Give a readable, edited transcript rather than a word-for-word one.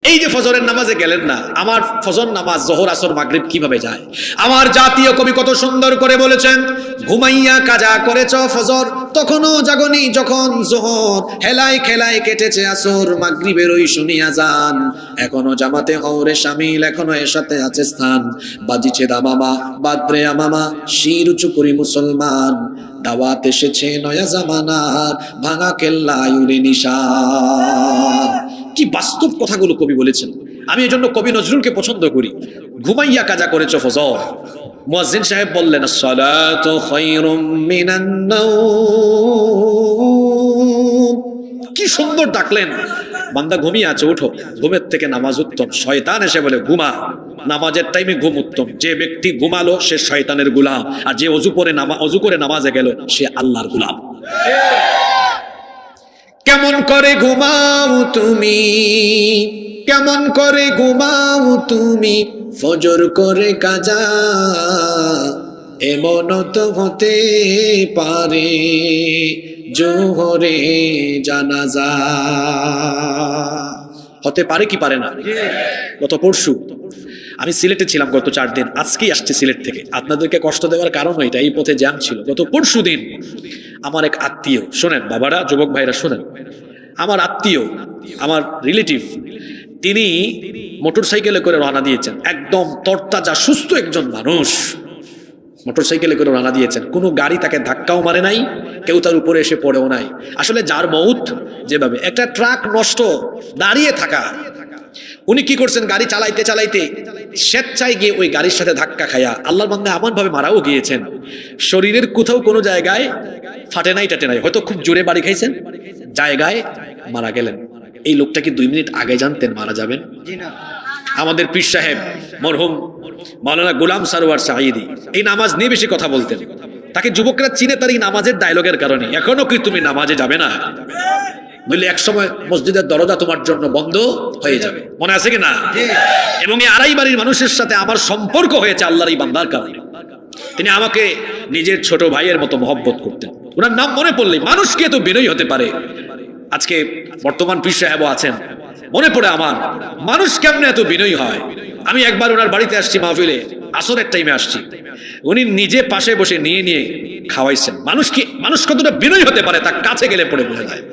এই যে ফজরের নামাজে গেলেন না, আমার ফজর নামাজ জোহর আসর মাগরিব কিভাবে যায়? আমার জাতীয় কবি কত সুন্দর করে বলেছেন, ঘুমাইয়া কাজা করেছ ফজর, তখনও জাগনি যখন জোহর, হেলায় খেলায় কেটেছে আসর, মাগরিবের ওই শুনিয়া যান, এখনো জামাতে হওরে শামিল, এখনো এর সাথে আছে স্থান, বাজিছে দামামা বাদরে আমামা, শির উঁচু করি মুসলমান, দাওয়াত এসেছে নয়া জামানার, ভাঙা কেল্লায় উড়ে নিশান। কি বাস্তব কথাগুলো কবি বলেছেন। আমি এজন্য কবি নজরুলকে পছন্দ করি। ঘুমাইয়া কাজা করেছ ফজর, মুয়াজ্জিন সাহেব বললেন আসসালাতু খায়রুম মিনান নাওম। কি সুন্দর ডাকলেন, বান্দা ঘুমিয়ে আছে, ওঠো, ঘুমের থেকে নামাজ উত্তম। শয়তান এসে বলে ঘুমা, নামাজের টাইমে ঘুম উত্তম। যে ব্যক্তি ঘুমালো সে শয়তানের গোলাম, আর যে অজু করে নামাজে গেল সে আল্লাহর গোলাম। কেমন করে ঘুমাও তুমি, কেমন করে ঘুমাও তুমি, ফজর করে কাজা, এমন তো হতে পারে জোহরে জানাজা। হতে পারে কি পারে না? গত পরশু আমি সিলেটে ছিলাম, গত 4 দিন, আজকেই আসছি সিলেট থেকে। আপনাদেরকে কষ্ট দেওয়ার কারণ এটা, এই পথে জ্যাম ছিল। গত পরশু দিন আমার এক আত্মীয়, শোনেন বাবারা, যুবক ভাইরা শোনেন, আমার আত্মীয়, আমার রিলেটিভ, তিনি মোটরসাইকেলে করে রওনা দিয়েছেন। একদম তরতাজা সুস্থ একজন মানুষ, মোটরসাইকেলে করে রওনা দিয়েছেন। কোনো গাড়ি তাকে ধাক্কাও মারে নাই, কেউ তার উপরে এসে পড়েও নাই। আসলে যার মউত যেভাবে, একটা ট্রাক নষ্ট দাঁড়িয়ে থাকা, উনি কি করছেন, গাড়ি চালাইতে চালাইতে স্বেচ্ছায় গিয়ে ওই গাড়ির সাথে ধাক্কা খায়া আল্লাহর বান্দা এমন ভাবে মারাও গিয়েছেন, শরীরের কোথাও কোনো জায়গায় ফাটে নাই টাটে নাই, হয়তো খুব জোরে বাড়ি খাইছেন, জায়গায় মারা গেলেন। এই লোকটা কি 2 মিনিট আগে জানতেন মারা যাবেন? আমাদের পীর সাহেব মরহুম মাওলানা গোলাম সারোয়ার সাঈদী এই নামাজ নিয়ে বেশি কথা বলতেন। তাকে যুবকরা চিনে তার এই নামাজের ডায়লগের কারণে। এখনো কি তুমি নামাজে যাবে না? বললে একসময় মসজিদের দরজা তোমার জন্য বন্ধ হয়ে যাবে, মনে আছে কি না? এবং এই আড়াই বাড়ির মানুষের সাথে আমার সম্পর্ক হয়েছে আল্লাহর এই বান্দার কারণে। তিনি আমাকে নিজের ছোট ভাইয়ের মতো মহব্বত করতেন। ওনার নাম মনে পড়লেই মানুষ কি এত বিনয়ী হতে পারে? আজকে বর্তমান পীর সাহেবও আছেন, মনে পড়ে আমার, মানুষ কেমনে এত বিনয়ী হয়। আমি একবার ওনার বাড়িতে আসছি মাহফিলে, আসরের টাইমে আসছি, উনি নিজে পাশে বসে নিয়ে নিয়ে খাওয়াইছেন। মানুষ কতটা বিনয়ী হতে পারে তা কাছে গেলে পড়ে বোঝা যায়।